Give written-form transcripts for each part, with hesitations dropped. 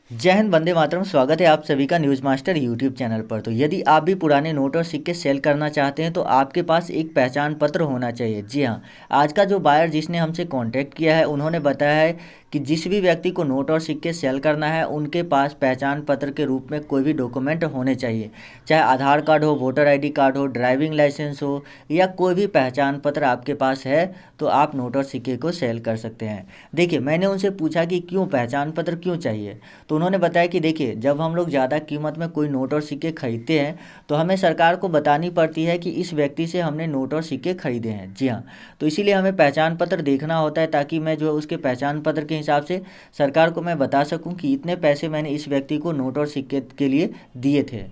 जय हिंद, वंदे मातरम। स्वागत है आप सभी का न्यूज़ मास्टर यूट्यूब चैनल पर। तो यदि आप भी पुराने नोट और सिक्के सेल करना चाहते हैं तो आपके पास एक पहचान पत्र होना चाहिए। जी हाँ, आज का जो बायर जिसने हमसे कांटेक्ट किया है उन्होंने बताया है कि जिस भी व्यक्ति को नोट और सिक्के सेल करना है उनके पास पहचान पत्र के रूप में कोई भी डॉक्यूमेंट होने चाहिए। चाहे आधार कार्ड हो, वोटर आईडी कार्ड हो, ड्राइविंग लाइसेंस हो या कोई भी पहचान पत्र आपके पास है तो आप नोट और सिक्के को सेल कर सकते हैं। देखिए, मैंने उनसे पूछा कि क्यों पहचान पत्र क्यों चाहिए, तो उन्होंने बताया कि देखिए, जब हम लोग ज़्यादा कीमत में कोई नोट और सिक्के खरीदते हैं तो हमें सरकार को बतानी पड़ती है कि इस व्यक्ति से हमने नोट और सिक्के खरीदे हैं। जी हाँ, तो इसीलिए हमें पहचान पत्र देखना होता है ताकि मैं जो है उसके पहचान पत्र के हिसाब से सरकार को मैं बता सकूं कि इतने पैसे मैंने इस व्यक्ति को नोट और सिक्के के लिए दिए थे।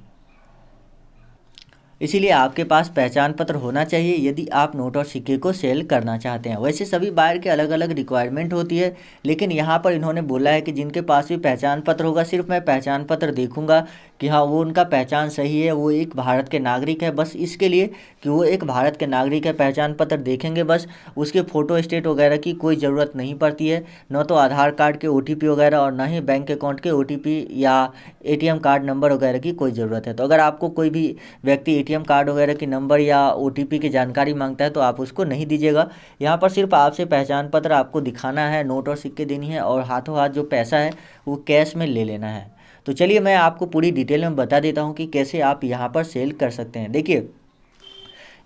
इसीलिए आपके पास पहचान पत्र होना चाहिए यदि आप नोट और सिक्के को सेल करना चाहते हैं। वैसे सभी बायर के अलग अलग रिक्वायरमेंट होती है, लेकिन यहाँ पर इन्होंने बोला है कि जिनके पास भी पहचान पत्र होगा सिर्फ मैं पहचान पत्र देखूंगा कि हाँ वो उनका पहचान सही है, वो एक भारत के नागरिक है। बस इसके लिए कि वो एक भारत के नागरिक है पहचान पत्र देखेंगे, बस उसके फ़ोटो स्टेट वगैरह की कोई ज़रूरत नहीं पड़ती है। न तो आधार कार्ड के OTP वगैरह और ना ही बैंक अकाउंट के OTP या ATM कार्ड नंबर वगैरह की कोई ज़रूरत है। तो अगर आपको कोई भी व्यक्ति ATM कार्ड वगैरह की नंबर या OTP की जानकारी मांगता है तो आप उसको नहीं दीजिएगा। यहाँ पर सिर्फ आपसे पहचान पत्र आपको दिखाना है, नोट और सिक्के देनी है और हाथों हाथ जो पैसा है वो कैश में ले लेना है। तो चलिए मैं आपको पूरी डिटेल में बता देता हूँ कि कैसे आप यहाँ पर सेल कर सकते हैं। देखिए,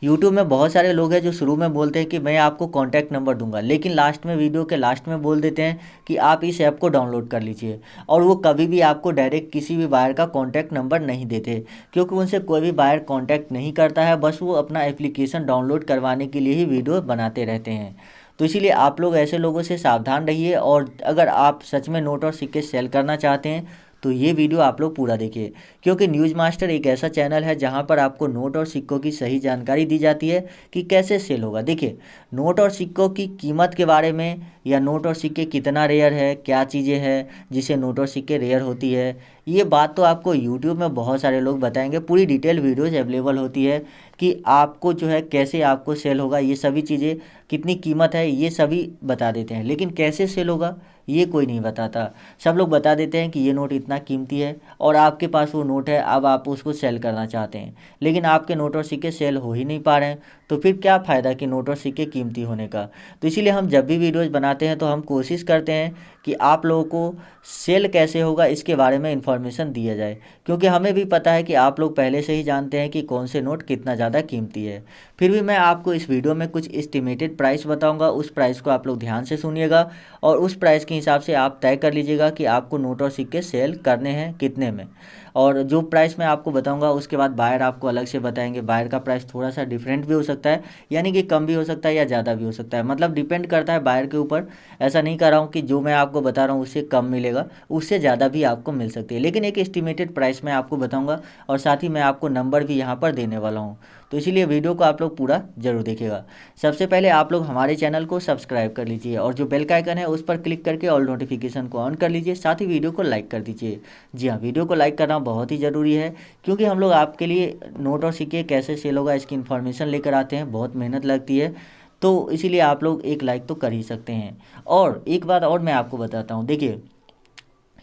यूट्यूब में बहुत सारे लोग हैं जो शुरू में बोलते हैं कि मैं आपको कॉन्टैक्ट नंबर दूंगा, लेकिन लास्ट में वीडियो के लास्ट में बोल देते हैं कि आप इस ऐप को डाउनलोड कर लीजिए, और वो कभी भी आपको डायरेक्ट किसी भी बायर का कॉन्टैक्ट नंबर नहीं देते, क्योंकि उनसे कोई भी बायर कॉन्टैक्ट नहीं करता है। बस वो अपना एप्लीकेशन डाउनलोड करवाने के लिए ही वीडियो बनाते रहते हैं। तो इसीलिए आप लोग ऐसे लोगों से सावधान रहिए, और अगर आप सच में नोट और सिक्के सेल करना चाहते हैं तो ये वीडियो आप लोग पूरा देखिए, क्योंकि न्यूज़ मास्टर एक ऐसा चैनल है जहां पर आपको नोट और सिक्कों की सही जानकारी दी जाती है कि कैसे सेल होगा। देखिए, नोट और सिक्कों की कीमत के बारे में या नोट और सिक्के कितना रेयर है, क्या चीज़ें हैं जिससे नोट और सिक्के रेयर होती है, ये बात तो आपको यूट्यूब में बहुत सारे लोग बताएंगे। पूरी डिटेल वीडियोज़ अवेलेबल होती है कि आपको जो है कैसे आपको सेल होगा, ये सभी चीज़ें, कितनी कीमत है, ये सभी बता देते हैं। लेकिन कैसे सेल होगा ये कोई नहीं बताता। सब लोग बता देते हैं कि ये नोट इतना कीमती है और आपके पास वो नोट है, अब आप उसको सेल करना चाहते हैं, लेकिन आपके नोट और सिक्के सेल हो ही नहीं पा रहे हैं, तो फिर क्या फ़ायदा कि नोट और सिक्के कीमती होने का। तो इसीलिए हम जब भी वीडियोज़ बनाते हैं तो हम कोशिश करते हैं कि आप लोगों को सेल कैसे होगा इसके बारे में इन्फॉर्मेशन दिया जाए, क्योंकि हमें भी पता है कि आप लोग पहले से ही जानते हैं कि कौन से नोट कितना ज़्यादा कीमती है। फिर भी मैं आपको इस वीडियो में कुछ एस्टिमेटेड प्राइस बताऊंगा, उस प्राइस को आप लोग ध्यान से सुनिएगा और उस प्राइस के हिसाब से आप तय कर लीजिएगा कि आपको नोट और सिक्के सेल करने हैं कितने में। और जो प्राइस मैं आपको बताऊंगा उसके बाद बायर आपको अलग से बताएंगे। बायर का प्राइस थोड़ा सा डिफरेंट भी हो सकता है, यानी कि कम भी हो सकता है या ज़्यादा भी हो सकता है, मतलब डिपेंड करता है बायर के ऊपर। ऐसा नहीं कर रहा हूँ कि जो मैं आपको बता रहा हूँ उससे कम मिलेगा, उससे ज़्यादा भी आपको मिल सकती है, लेकिन एक एस्टिमेटेड प्राइस मैं आपको बताऊँगा और साथ ही मैं आपको नंबर भी यहाँ पर देने वाला हूँ। तो इसीलिए वीडियो को आप लोग पूरा जरूर देखिएगा। सबसे पहले आप लोग हमारे चैनल को सब्सक्राइब कर लीजिए और जो बेल का आइकन है उस पर क्लिक करके ऑल नोटिफिकेशन को ऑन कर लीजिए, साथ ही वीडियो को लाइक कर दीजिए। जी हाँ, वीडियो को लाइक करना बहुत ही ज़रूरी है, क्योंकि हम लोग आपके लिए नोट और सिक्के कैसे सेल होगा इसकी इन्फॉर्मेशन लेकर आते हैं, बहुत मेहनत लगती है, तो इसीलिए आप लोग एक लाइक तो कर ही सकते हैं। और एक बात और मैं आपको बताता हूँ, देखिए,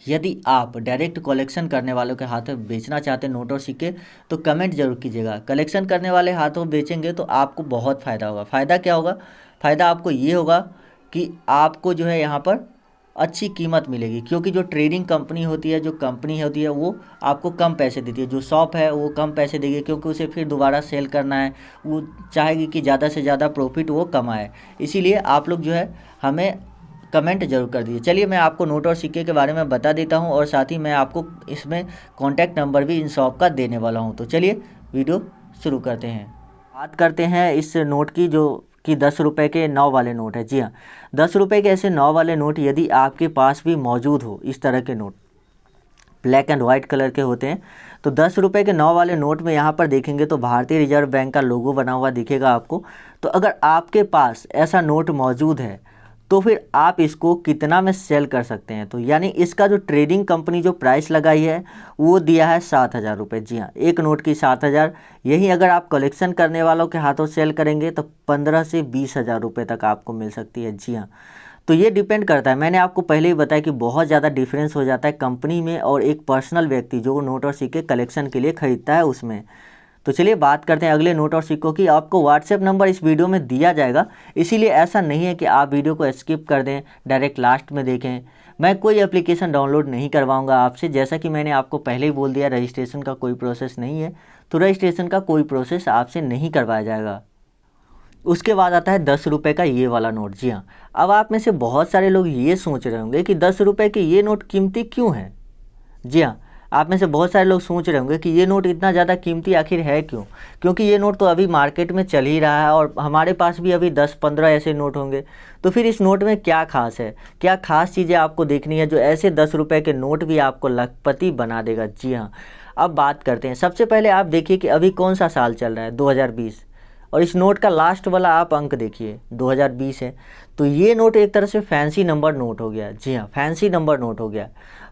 यदि आप डायरेक्ट कलेक्शन करने वालों के हाथों बेचना चाहते हैं नोट और सिक्के तो कमेंट जरूर कीजिएगा। कलेक्शन करने वाले हाथों बेचेंगे तो आपको बहुत फ़ायदा होगा। फ़ायदा क्या होगा? फ़ायदा आपको ये होगा कि आपको जो है यहाँ पर अच्छी कीमत मिलेगी, क्योंकि जो ट्रेडिंग कंपनी होती है, जो कंपनी होती है, वो आपको कम पैसे देती है। जो शॉप है वो कम पैसे देगी, क्योंकि उसे फिर दोबारा सेल करना है, वो चाहेगी कि ज़्यादा से ज़्यादा प्रॉफिट वो कमाए। इसीलिए आप लोग जो है हमें कमेंट जरूर कर दीजिए। चलिए मैं आपको नोट और सिक्के के बारे में बता देता हूं और साथ ही मैं आपको इसमें कॉन्टैक्ट नंबर भी इन शॉप का देने वाला हूं। तो चलिए वीडियो शुरू करते हैं। बात करते हैं इस नोट की, जो कि 10 रुपये के 9 वाले नोट है। जी हाँ, 10 रुपये के ऐसे 9 वाले नोट यदि आपके पास भी मौजूद हो, इस तरह के note black and white colour के होते हैं, तो 10 रुपये के 9 वाले नोट में यहाँ पर देखेंगे तो भारतीय रिजर्व बैंक का लोगो बना हुआ दिखेगा आपको। तो अगर आपके पास ऐसा नोट मौजूद है तो फिर आप इसको कितना में सेल कर सकते हैं? तो यानी इसका जो ट्रेडिंग कंपनी जो प्राइस लगाई है वो दिया है 7,000 रुपये। जी हाँ, एक नोट की 7,000। यही अगर आप कलेक्शन करने वालों के हाथों सेल करेंगे तो 15 से 20,000 रुपये तक आपको मिल सकती है। जी हाँ, तो ये डिपेंड करता है, मैंने आपको पहले ही बताया कि बहुत ज़्यादा डिफरेंस हो जाता है कंपनी में और एक पर्सनल व्यक्ति जो नोट और सिक्के कलेक्शन के लिए खरीदता है उसमें। तो चलिए बात करते हैं अगले नोट और सिक्कों की। आपको व्हाट्सएप नंबर इस वीडियो में दिया जाएगा, इसीलिए ऐसा नहीं है कि आप वीडियो को स्किप कर दें, डायरेक्ट लास्ट में देखें। मैं कोई एप्लीकेशन डाउनलोड नहीं करवाऊंगा आपसे, जैसा कि मैंने आपको पहले ही बोल दिया, रजिस्ट्रेशन का कोई प्रोसेस नहीं है, तो रजिस्ट्रेशन का कोई प्रोसेस आपसे नहीं करवाया जाएगा। उसके बाद आता है 10 रुपये का ये वाला नोट। जी हाँ, अब आप में से बहुत सारे लोग ये सोच रहे होंगे कि 10 रुपये के ये नोट कीमती क्यों है। जी हाँ, आप में से बहुत सारे लोग सोच रहे होंगे कि ये नोट इतना ज़्यादा कीमती आखिर है क्यों, क्योंकि ये नोट तो अभी मार्केट में चल ही रहा है और हमारे पास भी अभी 10-15 ऐसे नोट होंगे। तो फिर इस नोट में क्या खास है, क्या खास चीज़ें आपको देखनी है जो ऐसे 10 रुपये के नोट भी आपको लखपति बना देगा। जी हाँ, अब बात करते हैं। सबसे पहले आप देखिए कि अभी कौन सा साल चल रहा है, 2020, और इस नोट का लास्ट वाला आप अंक देखिए 2020 है। तो ये नोट एक तरह से फैंसी नंबर नोट हो गया। जी हाँ, फैंसी नंबर नोट हो गया।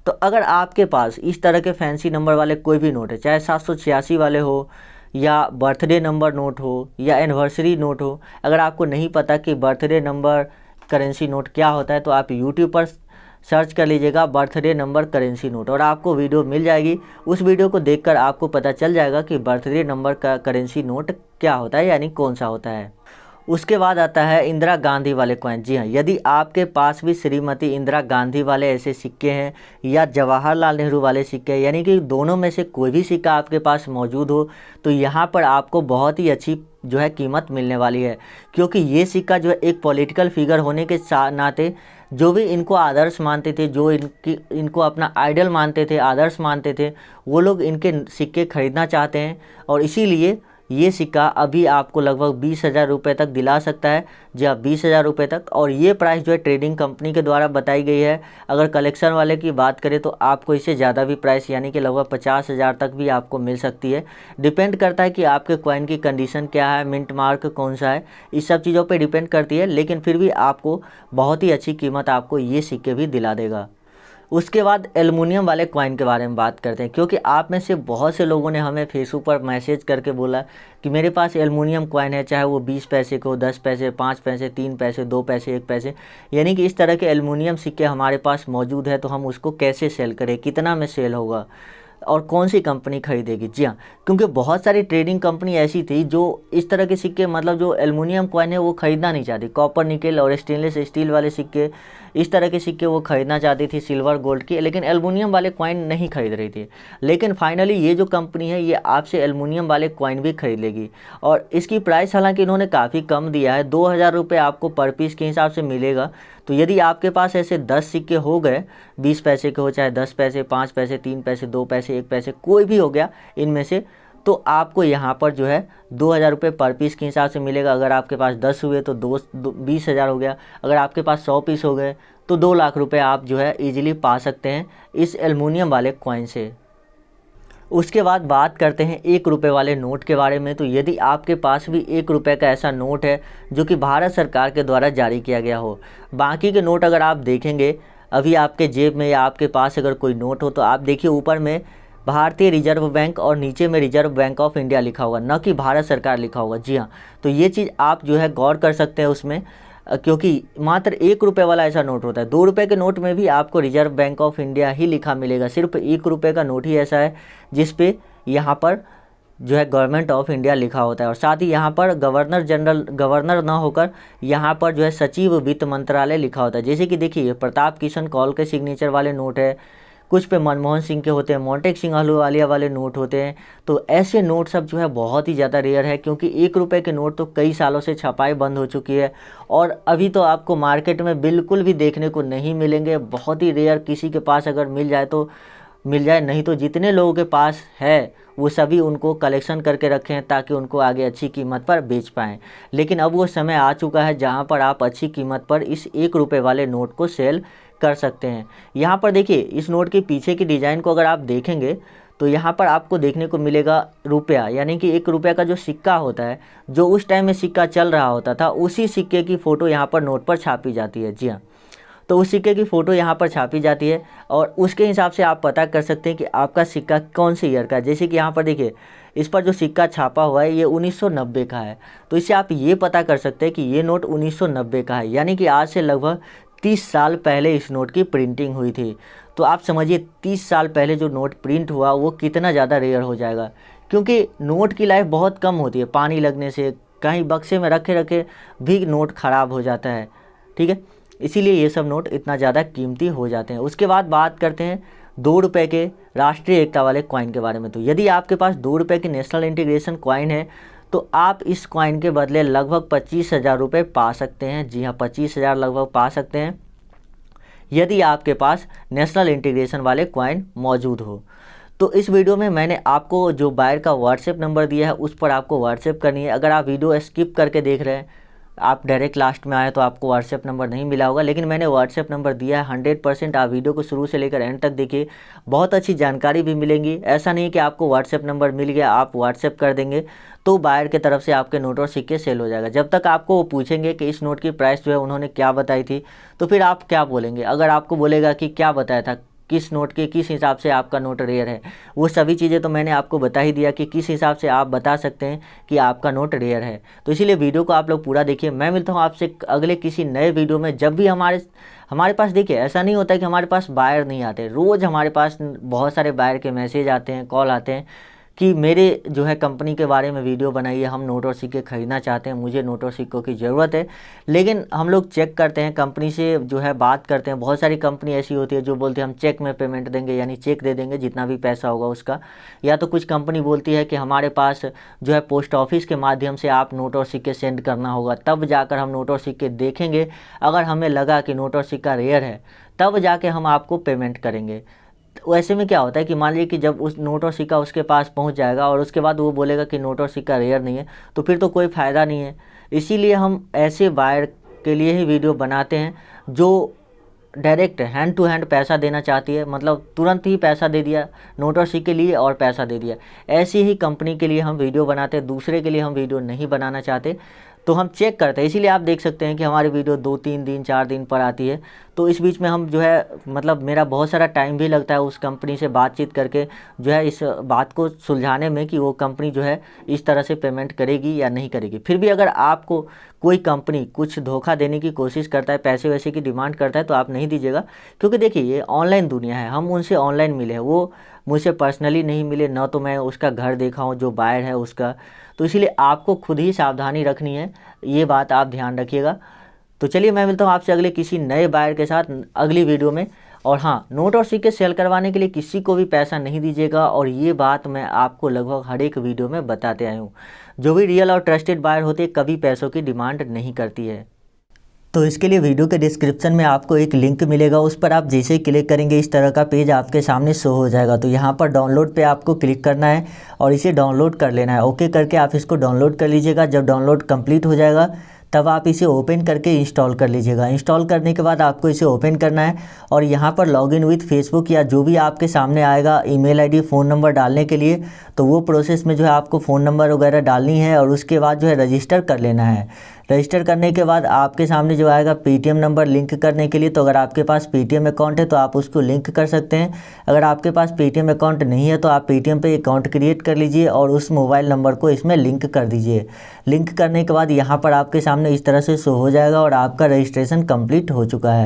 तो अगर आपके पास इस तरह के फैंसी नंबर वाले कोई भी नोट है, चाहे 786 वाले हो या बर्थडे नंबर नोट हो या एनिवर्सरी नोट हो, अगर आपको नहीं पता कि बर्थडे नंबर करेंसी नोट क्या होता है तो आप यूट्यूब पर सर्च कर लीजिएगा बर्थडे नंबर करेंसी नोट और आपको वीडियो मिल जाएगी। उस वीडियो को देखकर आपको पता चल जाएगा कि बर्थडे नंबर का करेंसी नोट क्या होता है, यानी कौन सा होता है। उसके बाद आता है इंदिरा गांधी वाले कॉइन। जी हाँ, यदि आपके पास भी श्रीमती इंदिरा गांधी वाले ऐसे सिक्के हैं या जवाहरलाल नेहरू वाले सिक्के हैं, यानी कि दोनों में से कोई भी सिक्का आपके पास मौजूद हो, तो यहाँ पर आपको बहुत ही अच्छी जो है कीमत मिलने वाली है, क्योंकि ये सिक्का जो है एक पॉलिटिकल फिगर होने के नाते जो भी इनको आदर्श मानते थे, जो इनको अपना आइडल मानते थे, आदर्श मानते थे, वो लोग इनके सिक्के खरीदना चाहते हैं और इसीलिए ये सिक्का अभी आपको लगभग 20,000 रुपये तक दिला सकता है। जी हाँ, 20,000 रुपये तक। और ये प्राइस जो है ट्रेडिंग कंपनी के द्वारा बताई गई है। अगर कलेक्शन वाले की बात करें तो आपको इससे ज़्यादा भी प्राइस, यानी कि लगभग 50,000 तक भी आपको मिल सकती है। डिपेंड करता है कि आपके कॉइन की कंडीशन क्या है, मिंट मार्क कौन सा है, इस सब चीज़ों पर डिपेंड करती है, लेकिन फिर भी आपको बहुत ही अच्छी कीमत आपको ये सिक्के भी दिला देगा। उसके बाद एल्युमिनियम वाले कॉइन के बारे में बात करते हैं, क्योंकि आप में से बहुत से लोगों ने हमें फेसबुक पर मैसेज करके बोला कि मेरे पास एल्युमिनियम कॉइन है, चाहे वो 20 पैसे को, 10 पैसे, 5 पैसे, 3 पैसे, 2 पैसे, 1 पैसे, यानी कि इस तरह के एल्युमिनियम सिक्के हमारे पास मौजूद है, तो हम उसको कैसे सेल करें, कितना में सेल होगा और कौन सी कंपनी खरीदेगी। जी हाँ, क्योंकि बहुत सारी ट्रेडिंग कंपनी ऐसी थी जो इस तरह के सिक्के, मतलब जो एल्युमिनियम कॉइन है वो खरीदना नहीं चाहती। कॉपर, निकेल और स्टेनलेस स्टील वाले सिक्के, इस तरह के सिक्के वो खरीदना चाहती थी, सिल्वर, गोल्ड की, लेकिन एल्युमिनियम वाले कॉइन नहीं खरीद रही थी। लेकिन फाइनली ये जो कंपनी है ये आपसे एल्युमिनियम वाले कॉइन भी खरीद लेगी और इसकी प्राइस हालांकि इन्होंने काफ़ी कम दिया है, 2,000 रुपये आपको पर पीस के हिसाब से मिलेगा। तो यदि आपके पास ऐसे 10 सिक्के हो गए, 20 पैसे के हो, चाहे 10 पैसे, 5 पैसे, 3 पैसे, 2 पैसे, 1 पैसे, कोई भी हो गया इनमें से, तो आपको यहाँ पर जो है 2,000 रुपये पर पीस के हिसाब से मिलेगा। अगर आपके पास 10 हुए तो 20,000 हो गया। अगर आपके पास 100 पीस हो गए तो 2 लाख रुपये आप जो है ईजिली पा सकते हैं इस एल्युमिनियम वाले कॉइन से। उसके बाद बात करते हैं 1 रुपये वाले नोट के बारे में। तो यदि आपके पास भी 1 रुपये का ऐसा नोट है जो कि भारत सरकार के द्वारा जारी किया गया हो, बाकी के नोट अगर आप देखेंगे अभी आपके जेब में या आपके पास अगर कोई नोट हो तो आप देखिए ऊपर में भारतीय रिजर्व बैंक और नीचे में रिजर्व बैंक ऑफ इंडिया लिखा होगा, न कि भारत सरकार लिखा होगा। जी हाँ, तो ये चीज़ आप जो है गौर कर सकते हैं उसमें, क्योंकि मात्र 1 रुपये वाला ऐसा नोट होता है। 2 रुपये के नोट में भी आपको रिजर्व बैंक ऑफ इंडिया ही लिखा मिलेगा। सिर्फ 1 रुपये का नोट ही ऐसा है जिस पे यहाँ पर जो है गवर्नमेंट ऑफ इंडिया लिखा होता है और साथ ही यहाँ पर गवर्नर जनरल, गवर्नर ना होकर यहाँ पर जो है सचिव वित्त मंत्रालय लिखा होता है। जैसे कि देखिए प्रताप किशन कौल के सिग्नेचर वाले नोट है, कुछ पे मनमोहन सिंह के होते हैं, मोंटेक सिंह अहलूवालिया वाले नोट होते हैं। तो ऐसे नोट सब जो है बहुत ही ज़्यादा रेयर है, क्योंकि 1 रुपये के नोट तो कई सालों से छपाई बंद हो चुकी है और अभी तो आपको मार्केट में बिल्कुल भी देखने को नहीं मिलेंगे। बहुत ही रेयर, किसी के पास अगर मिल जाए तो मिल जाए, नहीं तो जितने लोगों के पास है वो सभी उनको कलेक्शन करके रखे हैं ताकि उनको आगे अच्छी कीमत पर बेच पाएँ। लेकिन अब वो समय आ चुका है जहाँ पर आप अच्छी कीमत पर इस 1 रुपये वाले नोट को सेल कर सकते हैं। यहाँ पर देखिए इस नोट के पीछे की डिज़ाइन को अगर आप देखेंगे तो यहाँ पर आपको देखने को मिलेगा रुपया, यानी कि 1 रुपये का जो सिक्का होता है, जो उस टाइम में सिक्का चल रहा होता था, उसी सिक्के की फ़ोटो यहाँ पर नोट पर छापी जाती है। जी हाँ, तो उस सिक्के की फ़ोटो यहाँ पर छापी जाती है और उसके हिसाब से आप पता कर सकते हैं कि आपका सिक्का कौन से ईयर का है। जैसे कि यहाँ पर देखिए इस पर जो सिक्का छापा हुआ है ये 1990 का है, तो इससे आप ये पता कर सकते हैं कि ये नोट 1990 का है, यानी कि आज से लगभग 30 साल पहले इस नोट की प्रिंटिंग हुई थी। तो आप समझिए 30 साल पहले जो नोट प्रिंट हुआ वो कितना ज़्यादा रेयर हो जाएगा, क्योंकि नोट की लाइफ बहुत कम होती है। पानी लगने से, कहीं बक्से में रखे रखे भी नोट ख़राब हो जाता है, ठीक है। इसीलिए ये सब नोट इतना ज़्यादा कीमती हो जाते हैं। उसके बाद बात करते हैं 2 रुपये के राष्ट्रीय एकता वाले कॉइन के बारे में। तो यदि आपके पास 2 रुपये की नेशनल इंटीग्रेशन कॉइन है तो आप इस कॉइन के बदले लगभग 25,000 रुपये पा सकते हैं। जी हाँ, 25,000 लगभग पा सकते हैं यदि आपके पास नेशनल इंटीग्रेशन वाले कॉइन मौजूद हो। तो इस वीडियो में मैंने आपको जो बायर का व्हाट्सएप नंबर दिया है उस पर आपको व्हाट्सएप करनी है। अगर आप वीडियो स्किप करके देख रहे हैं, आप डायरेक्ट लास्ट में आए तो आपको व्हाट्सएप नंबर नहीं मिला होगा, लेकिन मैंने व्हाट्सएप नंबर दिया है। 100% आप वीडियो को शुरू से लेकर एंड तक देखिए, बहुत अच्छी जानकारी भी मिलेंगी। ऐसा नहीं कि आपको व्हाट्सएप नंबर मिल गया आप व्हाट्सएप कर देंगे तो बायर की तरफ से आपके नोट और सिक्के सेल हो जाएगा। जब तक आपको वो पूछेंगे कि इस नोट की प्राइस जो है उन्होंने क्या बताई थी, तो फिर आप क्या बोलेंगे। अगर आपको बोलेगा कि क्या बताया था, किस नोट के किस हिसाब से आपका नोट रेयर है, वो सभी चीज़ें तो मैंने आपको बता ही दिया कि किस हिसाब से आप बता सकते हैं कि आपका नोट रेयर है। तो इसीलिए वीडियो को आप लोग पूरा देखिए। मैं मिलता हूँ आपसे अगले किसी नए वीडियो में। जब भी हमारे पास देखिए, ऐसा नहीं होता है कि हमारे पास बायर नहीं आते, रोज़ हमारे पास बहुत सारे बायर के मैसेज आते हैं, कॉल आते हैं कि मेरे जो है कंपनी के बारे में वीडियो बनाइए, हम नोट और सिक्के खरीदना चाहते हैं, मुझे नोट और सिक्कों की ज़रूरत है। लेकिन हम लोग चेक करते हैं, कंपनी से जो है बात करते हैं। बहुत सारी कंपनी ऐसी होती है जो बोलती है हम चेक में पेमेंट देंगे, यानी चेक दे देंगे जितना भी पैसा होगा उसका। या तो कुछ कंपनी बोलती है कि हमारे पास जो है पोस्ट ऑफिस के माध्यम से आप नोट और सिक्के सेंड करना होगा, तब जाकर हम नोट और सिक्के देखेंगे। अगर हमें लगा कि नोट और सिक्का रेयर है तब जाके हम आपको पेमेंट करेंगे। तो ऐसे में क्या होता है कि मान लीजिए कि जब उस नोट और सिक्का उसके पास पहुंच जाएगा और उसके बाद वो बोलेगा कि नोट और सिक्का रेयर नहीं है, तो फिर तो कोई फ़ायदा नहीं है। इसीलिए हम ऐसे बायर के लिए ही वीडियो बनाते हैं जो डायरेक्ट हैंड टू हैंड पैसा देना चाहती है, मतलब तुरंत ही पैसा दे दिया, नोट और सिक्के लिए और पैसा दे दिया। ऐसी ही कंपनी के लिए हम वीडियो बनाते हैं, दूसरे के लिए हम वीडियो नहीं बनाना चाहते। तो हम चेक करते हैं, इसीलिए आप देख सकते हैं कि हमारी वीडियो 2-3 दिन 4 दिन पर आती है। तो इस बीच में हम जो है मतलब मेरा बहुत सारा टाइम भी लगता है उस कंपनी से बातचीत करके जो है इस बात को सुलझाने में कि वो कंपनी जो है इस तरह से पेमेंट करेगी या नहीं करेगी। फिर भी अगर आपको कोई कंपनी कुछ धोखा देने की कोशिश करता है, पैसे वैसे की डिमांड करता है, तो आप नहीं दीजिएगा। क्योंकि देखिए ये ऑनलाइन दुनिया है, हम उनसे ऑनलाइन मिले हैं, वो मुझसे पर्सनली नहीं मिले, ना तो मैं उसका घर देखा हूँ जो बायर है उसका। तो इसीलिए आपको खुद ही सावधानी रखनी है, ये बात आप ध्यान रखिएगा। तो चलिए मैं मिलता हूँ आपसे अगले किसी नए बायर के साथ अगली वीडियो में। और हाँ, नोट और सिक्के सेल करवाने के लिए किसी को भी पैसा नहीं दीजिएगा, और ये बात मैं आपको लगभग हर एक वीडियो में बताते आया हूँ। जो भी रियल और ट्रस्टेड बायर होते हैं कभी पैसों की डिमांड नहीं करती है। तो इसके लिए वीडियो के डिस्क्रिप्शन में आपको एक लिंक मिलेगा, उस पर आप जैसे ही क्लिक करेंगे इस तरह का पेज आपके सामने शो हो जाएगा। तो यहाँ पर डाउनलोड पे आपको क्लिक करना है और इसे डाउनलोड कर लेना है। ओके करके आप इसको डाउनलोड कर लीजिएगा। जब डाउनलोड कंप्लीट हो जाएगा तब आप इसे ओपन करके इंस्टॉल कर लीजिएगा। इंस्टॉल करने के बाद आपको इसे ओपन करना है और यहाँ पर लॉगिन विथ फेसबुक या जो भी आपके सामने आएगा ईमेल आईडी फ़ोन नंबर डालने के लिए, तो वो प्रोसेस में जो है आपको फ़ोन नंबर वगैरह डालनी है और उसके बाद जो है रजिस्टर कर लेना है। रजिस्टर करने के बाद आपके सामने जो आएगा पेटीएम नंबर लिंक करने के लिए। तो अगर आपके पास पेटीएम अकाउंट है तो आप उसको लिंक कर सकते हैं। अगर आपके पास पेटीएम अकाउंट नहीं है तो आप पेटीएम पे अकाउंट क्रिएट कर लीजिए और उस मोबाइल नंबर को इसमें लिंक कर दीजिए। लिंक करने के बाद यहाँ पर आपके सामने इस तरह से शो हो जाएगा और आपका रजिस्ट्रेशन कंप्लीट हो चुका है।